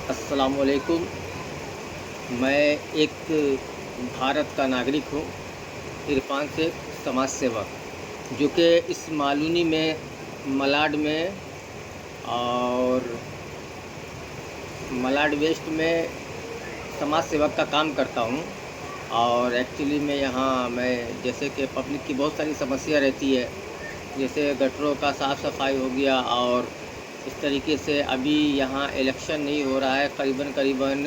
अस्सलामुअलैकुम। मैं एक भारत का नागरिक हूँ, इरफान शेख, समाज सेवक, जो कि इस मालूनी में, मलाड में और मलाड वेस्ट में समाज सेवक का काम करता हूँ। और एक्चुअली में यहाँ मैं जैसे कि पब्लिक की बहुत सारी समस्या रहती है, जैसे गटरों का साफ़ सफाई हो गया। और इस तरीके से अभी यहाँ इलेक्शन नहीं हो रहा है, करीबन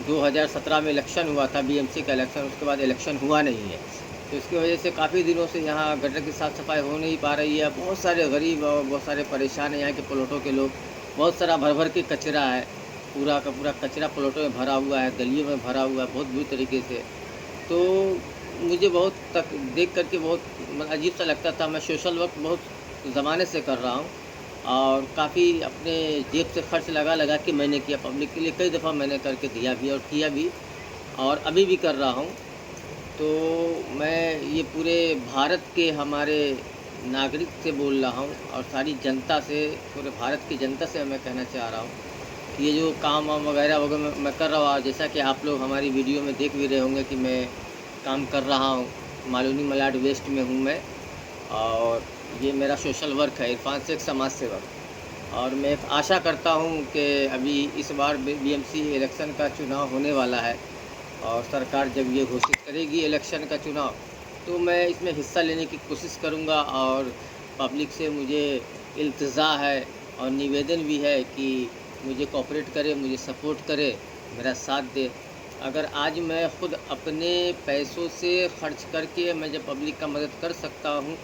2017 में इलेक्शन हुआ था, बीएमसी का इलेक्शन, उसके बाद इलेक्शन हुआ नहीं है। तो इसकी वजह से काफ़ी दिनों से यहाँ गटर की साफ़ सफाई हो नहीं पा रही है। बहुत सारे गरीब और बहुत सारे परेशान हैं यहाँ के प्लॉटों के लोग। बहुत सारा भर भर के कचरा है, पूरा का पूरा कचरा प्लॉटों में भरा हुआ है, गलियों में भरा हुआ है, बहुत बुरी तरीके से। तो मुझे बहुत तक देख कर के बहुत अजीब सा लगता था। मैं सोशल वर्क बहुत ज़माने से कर रहा हूँ और काफ़ी अपने जेब से खर्च लगा लगा के मैंने किया। पब्लिक के लिए कई दफ़ा मैंने करके दिया भी और किया भी, और अभी भी कर रहा हूँ। तो मैं ये पूरे भारत के हमारे नागरिक से बोल रहा हूँ और सारी जनता से, पूरे भारत की जनता से मैं कहना चाह रहा हूँ कि ये जो काम वाम वगैरह वगैरह मैं कर रहा हूँ, और जैसा कि आप लोग हमारी वीडियो में देख भी रहे होंगे कि मैं काम कर रहा हूँ, मालूनी मलाड वेस्ट में हूँ मैं। और ये मेरा सोशल वर्क है, इरफान शेख, समाज सेवक। और मैं एक आशा करता हूँ कि अभी इस बार बीएमसी इलेक्शन का चुनाव होने वाला है, और सरकार जब ये घोषित करेगी इलेक्शन का चुनाव, तो मैं इसमें हिस्सा लेने की कोशिश करूँगा। और पब्लिक से मुझे इल्तिजा है और निवेदन भी है कि मुझे कोऑपरेट करे, मुझे सपोर्ट करे, मेरा साथ दे। अगर आज मैं ख़ुद अपने पैसों से खर्च करके मैं जब पब्लिक का मदद कर सकता हूँ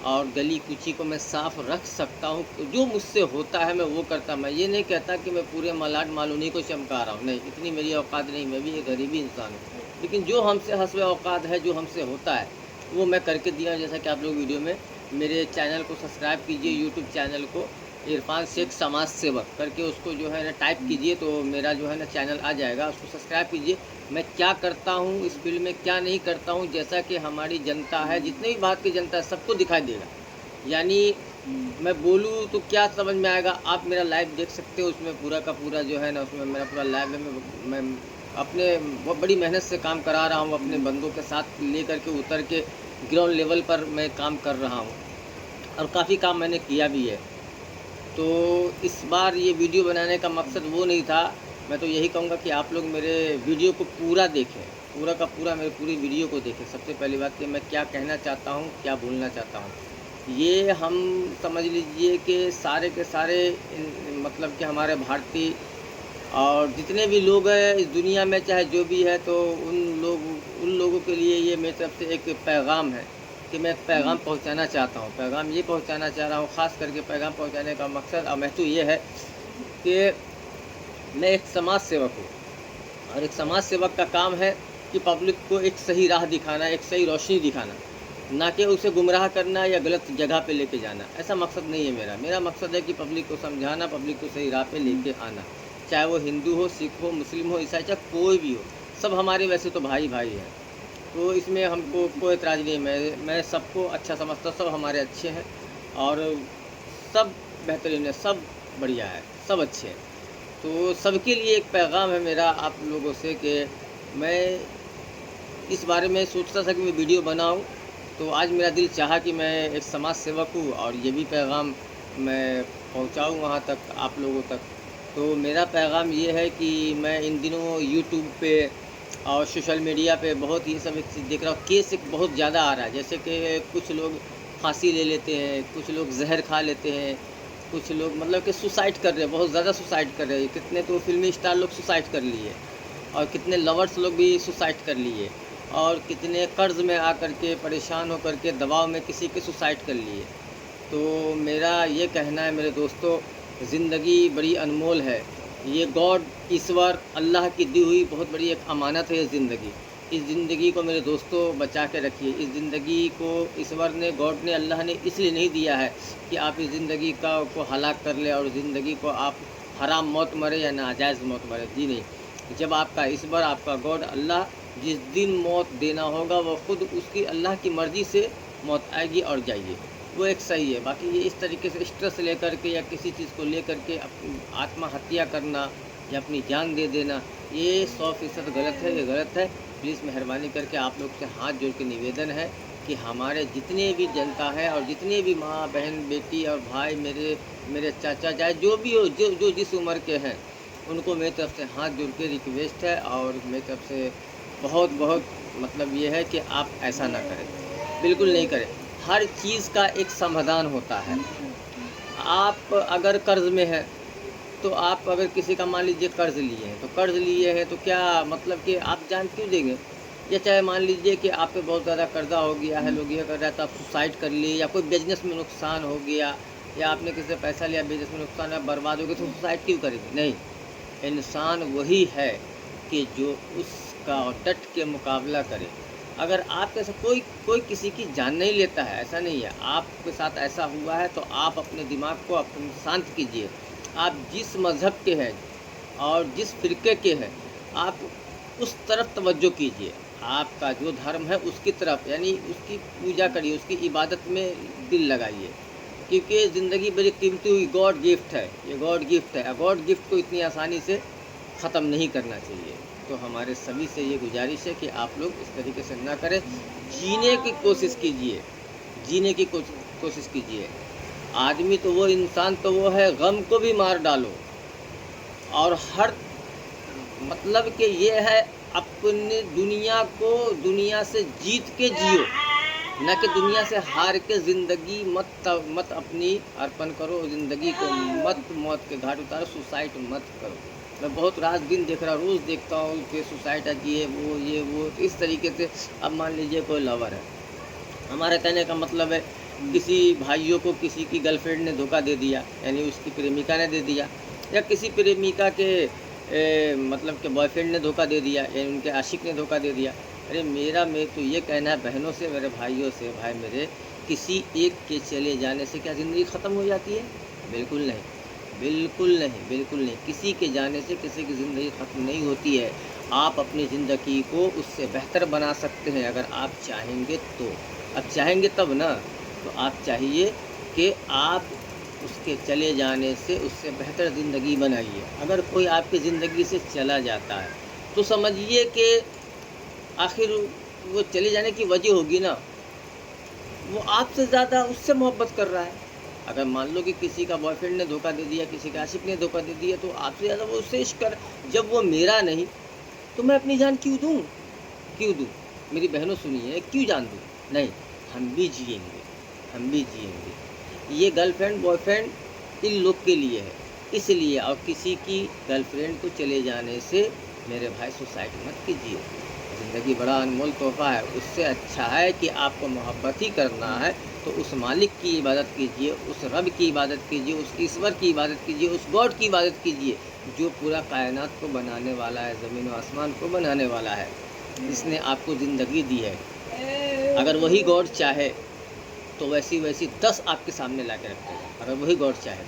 और गली कूची को मैं साफ़ रख सकता हूँ, तो जो मुझसे होता है मैं वो करता। मैं ये नहीं कहता कि मैं पूरे मलाड मालूनी को चमका रहा हूँ, नहीं, इतनी मेरी औकात नहीं, मैं भी एक गरीबी इंसान हूँ। लेकिन जो हमसे हस्ब औकात है, जो हमसे होता है, वो मैं करके दिया। जैसा कि आप लोग वीडियो में मेरे चैनल को सब्सक्राइब कीजिए, यूट्यूब चैनल को इरफान शेख समाज सेवक करके उसको जो है ना टाइप कीजिए, तो मेरा जो है ना चैनल आ जाएगा, उसको सब्सक्राइब कीजिए। मैं क्या करता हूँ इस फील्ड में, क्या नहीं करता हूँ, जैसा कि हमारी जनता है, जितने भी भारत की जनता है, सबको दिखाई देगा। यानी मैं बोलूँ तो क्या समझ में आएगा, आप मेरा लाइव देख सकते हो, उसमें पूरा का पूरा जो है ना, उसमें मेरा पूरा लाइव है। मैं अपने बहुत बड़ी मेहनत से काम करा रहा हूँ, अपने बंदों के साथ ले कर के उतर के ग्राउंड लेवल पर मैं काम कर रहा हूँ, और काफ़ी काम मैंने किया भी है। तो इस बार ये वीडियो बनाने का मकसद वो नहीं था। मैं तो यही कहूँगा कि आप लोग मेरे वीडियो को पूरा देखें, पूरा का पूरा मेरी पूरी वीडियो को देखें। सबसे पहली बात कि मैं क्या कहना चाहता हूँ, क्या बोलना चाहता हूँ, ये हम समझ लीजिए कि सारे के सारे मतलब कि हमारे भारतीय और जितने भी लोग हैं इस दुनिया में, चाहे जो भी है, तो उन लोगों के लिए ये मेरी तरफ से एक पैगाम है कि मैं एक पैगाम पहुंचाना चाहता हूं। पैगाम ये पहुंचाना चाह रहा हूं, ख़ास करके पैगाम पहुंचाने का मकसद और महत्व ये है कि मैं एक समाज सेवक हूं, और एक समाज सेवक का काम है कि पब्लिक को एक सही राह दिखाना, एक सही रोशनी दिखाना, ना कि उसे गुमराह करना या गलत जगह पे लेके जाना। ऐसा मकसद नहीं है मेरा। मेरा मकसद है कि पब्लिक को समझाना, पब्लिक को सही राह पे लेके आना, चाहे वो हिंदू हो, सिख हो, मुस्लिम हो, ईसाई, चाहे कोई भी हो, सब हमारे वैसे तो भाई भाई हैं। तो इसमें हमको कोई एतराज़ नहीं है। मैं सबको अच्छा समझता हूँ, सब हमारे अच्छे हैं और सब बेहतरीन है, सब बढ़िया है, सब अच्छे हैं। तो सबके लिए एक पैगाम है मेरा आप लोगों से कि मैं इस बारे में सोचता था कि मैं वीडियो बनाऊं, तो आज मेरा दिल चाहा कि मैं एक समाज सेवक हूं और ये भी पैगाम मैं पहुंचाऊं वहां तक, आप लोगों तक। तो मेरा पैगाम ये है कि मैं इन दिनों यूट्यूब पे और सोशल मीडिया पे बहुत ये सब एक चीज़ देख रहा हूँ, केस एक बहुत ज़्यादा आ रहा है। जैसे कि कुछ लोग फांसी ले लेते हैं, कुछ लोग जहर खा लेते हैं, कुछ लोग मतलब कि सुसाइड कर रहे हैं, बहुत ज़्यादा सुसाइड कर रहे हैं। कितने तो फिल्मी स्टार लोग सुसाइड कर लिए, और कितने लवर्स लोग भी सुसाइड कर लिए, और कितने कर्ज़ में आकर के परेशान होकर के दबाव में किसी के सुसाइड कर लिए। तो मेरा ये कहना है मेरे दोस्तों, ज़िंदगी बड़ी अनमोल है। ये गॉड, ईश्वर, अल्लाह की दी हुई बहुत बड़ी एक अमानत है ये ज़िंदगी। इस ज़िंदगी को मेरे दोस्तों बचा के रखिए। इस ज़िंदगी को ईश्वर ने, गॉड ने, अल्लाह ने इसलिए नहीं दिया है कि आप इस ज़िंदगी को हलाक कर ले और ज़िंदगी को आप हराम मौत मरे या नाजायज़ मौत मरे। जी नहीं, जब आपका ईश्वर, आपका गॉड, अल्लाह जिस दिन मौत देना होगा, वो ख़ुद उसकी अल्लाह की मर्ज़ी से मौत आएगी और जाइए, वो एक सही है। बाकी ये इस तरीके से स्ट्रेस लेकर के या किसी चीज़ को लेकर के आत्महत्या करना या अपनी जान दे देना, ये 100% गलत है, ये गलत है। प्लीज़ मेहरबानी करके आप लोग से हाथ जोड़ के निवेदन है कि हमारे जितने भी जनता है और जितने भी माँ, बहन, बेटी और भाई, मेरे मेरे चाचा, चाहे जो भी हो, जो जिस उम्र के हैं, उनको मेरी तरफ से हाथ जोड़ के रिक्वेस्ट है और मेरी तरफ से बहुत बहुत मतलब ये है कि आप ऐसा ना करें, बिल्कुल नहीं करें। हर चीज़ का एक समाधान होता है। आप अगर कर्ज़ में हैं, तो आप अगर किसी का मान लीजिए कर्ज़ लिए हैं, तो कर्ज़ लिए हैं तो क्या मतलब कि आप जान क्यों देंगे? या चाहे मान लीजिए कि आप पे बहुत ज़्यादा कर्ज़ा हो गया है, लोग ये कर रहा है तो आप सुसाइड कर लिए, या कोई बिज़नेस में नुकसान हो गया, या आपने किसी से पैसा लिया, बिज़नेस में नुकसान है, बर्बाद हो गए, तो सुसाइड क्यों करेंगे? नहीं, इंसान वही है कि जो उसका डट के मुकाबला करे। अगर आपके साथ कोई कोई किसी की जान नहीं लेता है, ऐसा नहीं है। आपके साथ ऐसा हुआ है तो आप अपने दिमाग को अपने शांत कीजिए। आप जिस मज़हब के हैं और जिस फ़िरके के हैं, आप उस तरफ तवज्जो कीजिए। आपका जो धर्म है उसकी तरफ, यानी उसकी पूजा करिए, उसकी इबादत में दिल लगाइए। क्योंकि ज़िंदगी बड़ी कीमती हुई गॉड गिफ्ट है, ये गॉड गिफ्ट है। गॉड गिफ्ट को इतनी आसानी से ख़त्म नहीं करना चाहिए। तो हमारे सभी से ये गुजारिश है कि आप लोग इस तरीके से ना करें, जीने की कोशिश कीजिए, जीने की कोशिश कीजिए। आदमी तो वो, इंसान तो वो है, गम को भी मार डालो। और हर मतलब कि ये है, अपने दुनिया को दुनिया से जीत के जियो, न कि दुनिया से हार के ज़िंदगी मत अपनी अर्पण करो, ज़िंदगी को मत मौत के घाट उतारो, सुसाइड मत करो। मैं बहुत रात दिन देख रहा हूँ, रोज़ देखता हूँ कि सुसाइड ये वो, तो इस तरीके से। अब मान लीजिए कोई लवर है, हमारे कहने का मतलब है किसी भाइयों को किसी की गर्लफ्रेंड ने धोखा दे दिया, यानी उसकी प्रेमिका ने दे दिया, या किसी प्रेमिका के मतलब कि बॉयफ्रेंड ने धोखा दे दिया, या उनके आशिक ने धोखा दे दिया। अरे मैं तो ये कहना है बहनों से, मेरे भाइयों से, भाई मेरे, किसी एक के चले जाने से क्या ज़िंदगी ख़त्म हो जाती है? बिल्कुल नहीं, बिल्कुल नहीं, बिल्कुल नहीं। किसी के जाने से किसी की ज़िंदगी ख़त्म नहीं होती है। आप अपनी ज़िंदगी को उससे बेहतर बना सकते हैं अगर आप चाहेंगे तो। अब चाहेंगे तब ना, तो आप चाहिए कि आप उसके चले जाने से उससे बेहतर ज़िंदगी बनाइए। अगर कोई आपकी ज़िंदगी से चला जाता है, तो समझिए कि आखिर वो चले जाने की वजह होगी ना, वो आपसे ज़्यादा उससे मोहब्बत कर रहा है। अगर मान लो कि किसी का बॉयफ्रेंड ने धोखा दे दिया, किसी का आशिक ने धोखा दे दिया, तो आपसे ज़्यादा वो उससे इश्क कर। जब वो मेरा नहीं, तो मैं अपनी जान क्यों दूँ? क्यों दूँ? मेरी बहनों सुनिए, क्यों जान दूँ? नहीं, हम भी जिएँगे, हम भी जिएँगे। ये गर्लफ्रेंड बॉयफ्रेंड इन लोग के लिए है, इसलिए। और किसी की गर्लफ्रेंड को चले जाने से मेरे भाई सुसाइड मत कीजिए। ज़िंदगी बड़ा अनमोल तोहफ़ा है, उससे अच्छा है कि आपको मोहब्बत ही करना है तो उस मालिक की इबादत कीजिए, उस रब की इबादत कीजिए, उस ईश्वर की इबादत कीजिए, उस गॉड की इबादत कीजिए जो पूरा कायनात को बनाने वाला है, ज़मीन व आसमान को बनाने वाला है, जिसने आपको ज़िंदगी दी है। अगर वही गॉड चाहे तो वैसी 10 आपके सामने ला के रखेगा, अगर वही गॉड चाहे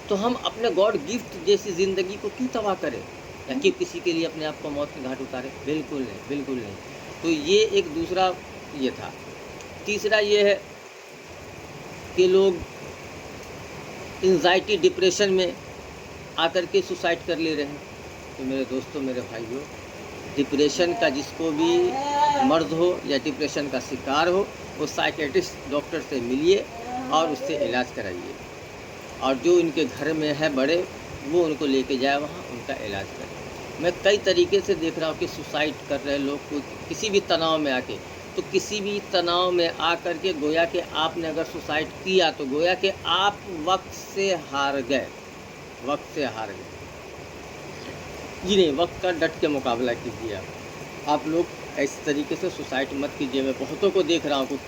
तो। हम अपने गॉड गिफ्ट जैसी ज़िंदगी को क्यों तबाह करें, या क्यों किसी के लिए अपने आप को मौत के घाट उतारें? बिल्कुल नहीं, बिल्कुल नहीं। तो ये एक दूसरा ये था। तीसरा ये है कि लोग एंजाइटी, डिप्रेशन में आकर के सुसाइड कर ले रहे हैं। तो मेरे दोस्तों, मेरे भाइयों, डिप्रेशन का जिसको भी मर्ज़ हो या डिप्रेशन का शिकार हो, वो साइकियाट्रिस्ट डॉक्टर से मिलिए और उससे इलाज कराइए। और जो इनके घर में है बड़े, वो उनको लेके जाए वहाँ, उनका इलाज करें। मैं कई तरीके से देख रहा हूँ कि सुसाइड कर रहे लोग को किसी भी तनाव में आके, तो किसी भी तनाव में आकर के गोया कि आपने अगर सुसाइड किया तो गोया कि आप वक्त से हार गए, वक्त से हार गए। जी नहीं, वक्त का डट के मुकाबला कीजिए। आप लोग इस तरीके से सुसाइड मत कीजिए। मैं बहुतों को देख रहा हूँ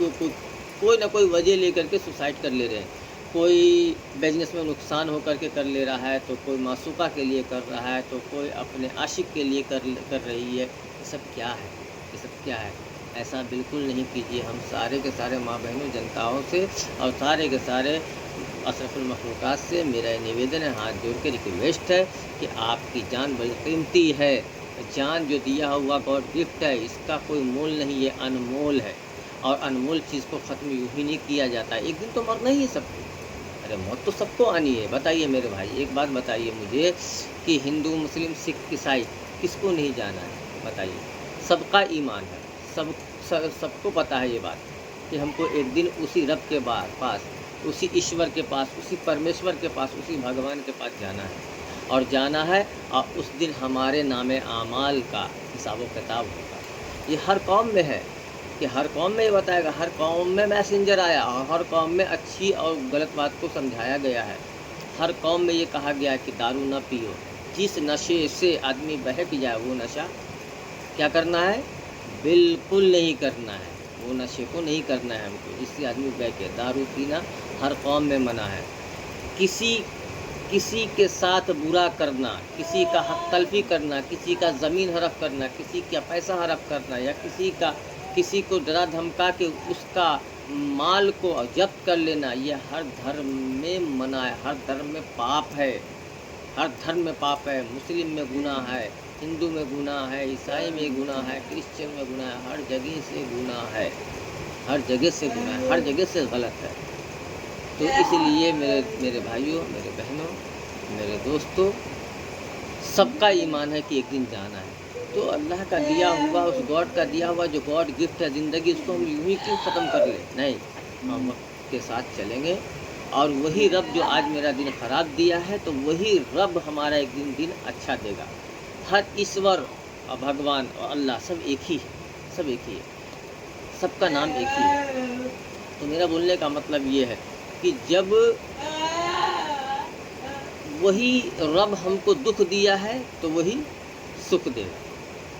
कोई ना कोई वजह लेकर के सुसाइड कर ले रहे हैं। कोई बिजनेस में नुकसान होकर के कर ले रहा है, तो कोई मासूका के लिए कर रहा है, तो कोई अपने आशिक के लिए कर रही है। ये सब क्या है? ये सब क्या है? ऐसा बिल्कुल नहीं कीजिए। हम सारे के सारे माँ बहनों, जनताओं से और सारे के सारे अशरफुल मखलूक़ात से मेरा निवेदन है, हाथ जोड़ के रिक्वेस्ट है कि आपकी जान बड़ी कीमती है। जान जो दिया हुआ गॉड गिफ्ट है, इसका कोई मोल नहीं, ये अनमोल है। और अनमोल चीज़ को ख़त्म यूँ ही नहीं किया जाता। एक दिन तो मरना ही है सबको, अरे मौत तो सबको आनी है। बताइए मेरे भाई, एक बात बताइए मुझे कि हिंदू, मुस्लिम, सिख, ईसाई किसको नहीं जाना है? बताइए। सबका ईमान है, सबको पता है ये बात कि हमको एक दिन उसी रब के पास, उसी ईश्वर के पास, उसी परमेश्वर के पास, उसी भगवान के पास जाना है और जाना है। और उस दिन हमारे नामे आमाल का हिसाब व किताब होगा। ये हर कौम में है कि हर कौम में ये बताएगा, हर कौम में मैसेंजर आया और हर कौम में अच्छी और गलत बात को समझाया गया है। हर कौम में ये कहा गया है कि दारू न पियो। जिस नशे से आदमी बहक जाए वो नशा क्या करना है? बिल्कुल नहीं करना है। वो नशे को नहीं करना है हमको, जिससे आदमी बहके। दारू पीना हर कौम में मना है। किसी के साथ बुरा करना, किसी का हक तलफी करना, किसी का ज़मीन हड़प करना, किसी का पैसा हड़प करना या किसी को डरा धमका के उसका माल को जब्त कर लेना, ये हर धर्म में मना है, हर धर्म में पाप है, हर धर्म में पाप है। मुस्लिम में गुनाह है, हिंदू में गुनाह है, ईसाई में गुनाह है, क्रिश्चियन में गुनाह है, हर जगह से गुनाह है, हर जगह से गुनाह है, हर जगह से गलत है। तो इसलिए मेरे भाइयों, मेरे बहनों, मेरे दोस्तों, सबका ईमान है कि एक दिन जाना है। तो अल्लाह का दिया हुआ, उस गॉड का दिया हुआ जो गॉड गिफ्ट है ज़िंदगी, उसको हम यूँ ही क्यों ख़त्म कर लें? नहीं, हम वक्त के साथ चलेंगे और वही रब जो आज मेरा दिन ख़राब दिया है, तो वही रब हमारा एक दिन अच्छा देगा। हर ईश्वर और भगवान और अल्लाह सब एक ही है, सब एक ही है, सबका नाम एक ही है। तो मेरा बोलने का मतलब ये है कि जब वही रब हमको दुख दिया है तो वही सुख देगा।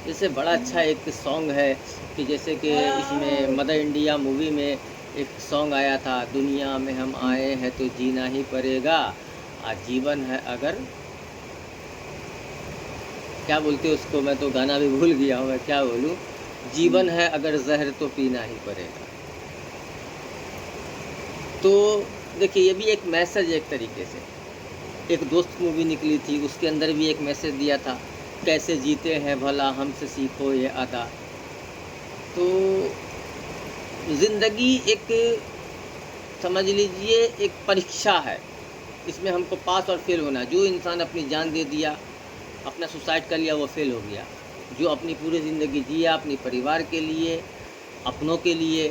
जैसे बड़ा अच्छा एक सॉन्ग है कि जैसे कि इसमें मदर इंडिया मूवी में एक सॉन्ग आया था, दुनिया में हम आए हैं तो जीना ही पड़ेगा, आज जीवन है अगर, क्या बोलते हैं उसको, मैं तो गाना भी भूल गया हूँ, मैं क्या बोलूँ, जीवन है अगर जहर तो पीना ही पड़ेगा। तो देखिए ये भी एक मैसेज है एक तरीके से। एक दोस्त मूवी निकली थी, उसके अंदर भी एक मैसेज दिया था, कैसे जीते हैं भला हमसे सीखो ये अदा। तो ज़िंदगी एक, समझ लीजिए, एक परीक्षा है, इसमें हमको पास और फेल होना। जो इंसान अपनी जान दे दिया, अपना सुसाइड कर लिया, वो फेल हो गया। जो अपनी पूरी ज़िंदगी जिया अपने परिवार के लिए, अपनों के लिए,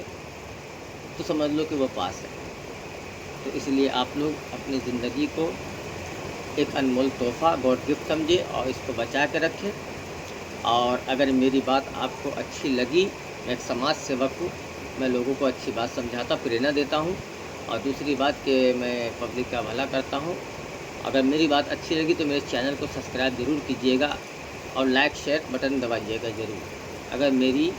तो समझ लो कि वो पास है। तो इसलिए आप लोग अपनी ज़िंदगी को एक अनमोल तोहफ़ा, गॉड गिफ्ट समझे और इसको बचा के रखें। और अगर मेरी बात आपको अच्छी लगी, मैं एक समाज सेवक हूँ, मैं लोगों को अच्छी बात समझाता, प्रेरणा देता हूँ। और दूसरी बात कि मैं पब्लिक का भला करता हूँ। अगर मेरी बात अच्छी लगी तो मेरे चैनल को सब्सक्राइब ज़रूर कीजिएगा और लाइक शेयर बटन दबाइएगा ज़रूर, अगर मेरी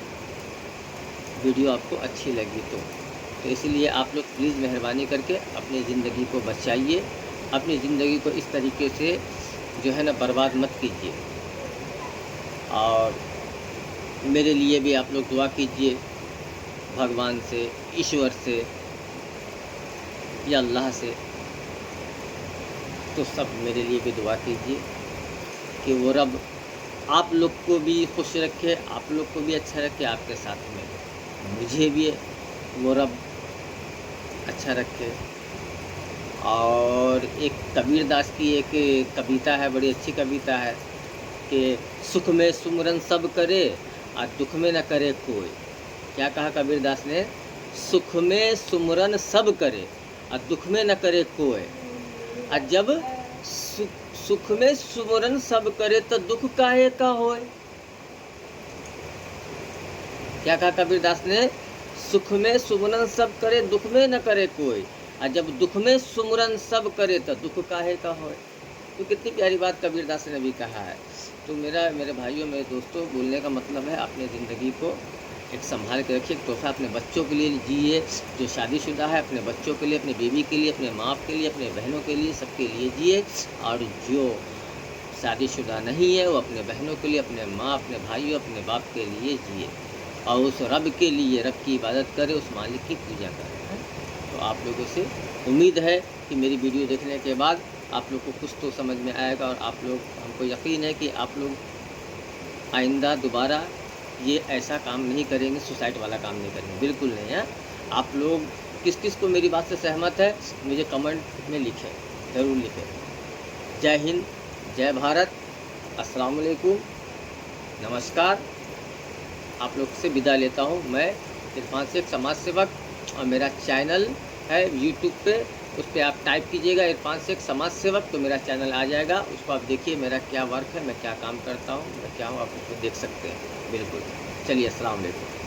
वीडियो आपको अच्छी लगी तो इसलिए आप लोग प्लीज़ मेहरबानी करके अपनी ज़िंदगी को बचाइए, अपनी ज़िंदगी को इस तरीके से जो है ना बर्बाद मत कीजिए। और मेरे लिए भी आप लोग दुआ कीजिए भगवान से, ईश्वर से या अल्लाह से। तो सब मेरे लिए भी दुआ कीजिए कि वो रब आप लोग को भी खुश रखे, आप लोग को भी अच्छा रखे, आपके साथ में मुझे भी वो रब अच्छा रखे। और एक कबीर दास की एक कविता है, बड़ी अच्छी कविता है कि सुख में सुमरन सब करे और दुख में न करे कोई। क्या कहा कबीर दास ने? सुख में सुमरन सब करे और दुख में न करे कोई। और जब सुख में सुमरन सब करे तो दुख काहे का होए। क्या कहा कबीर दास ने? सुख में सुमरन सब करे, दुख में न करे कोई, और जब दुख में सुमरन सब करे तो दुख काहे का होए। तो कितनी प्यारी बात कबीर दास ने भी कहा है। तो मेरे भाइयों, मेरे दोस्तों, बोलने का मतलब है अपनी ज़िंदगी को एक संभाल के रखिए। एक तोहफ़ा अपने बच्चों के लिए जिए, जो शादीशुदा है अपने बच्चों के लिए, अपनी बीवी के लिए, अपने माँ के लिए, अपने बहनों के लिए, सबके लिए जिए। और जो शादीशुदा नहीं है वो अपने बहनों के लिए, अपने माँ, अपने भाइयों, अपने बाप के लिए जिए और उस रब के लिए, रब की इबादत करे, उस मालिक की पूजा करे। तो आप लोगों से उम्मीद है कि मेरी वीडियो देखने के बाद आप लोग को कुछ तो समझ में आएगा और आप लोग, हमको यकीन है कि आप लोग आइंदा दोबारा ये ऐसा काम नहीं करेंगे, सुसाइड वाला काम नहीं करेंगे, बिल्कुल नहीं है। आप लोग किस किस को मेरी बात से सहमत है, मुझे कमेंट में लिखें, ज़रूर लिखें। जय हिंद, जय भारत, अस्सलाम वालेकुम, नमस्कार। आप लोग से विदा लेता हूँ मैं इरफान शेख, समाज सेवक। और मेरा चैनल है यूट्यूब पे, उस पर आप टाइप कीजिएगा इरफान शेख समाज सेवक, तो मेरा चैनल आ जाएगा। उसको आप देखिए मेरा क्या वर्क है, मैं क्या काम करता हूँ, मैं क्या हूँ, आप उसको देख सकते हैं। बिल्कुल। चलिए, अस्सलाम वालेकुम।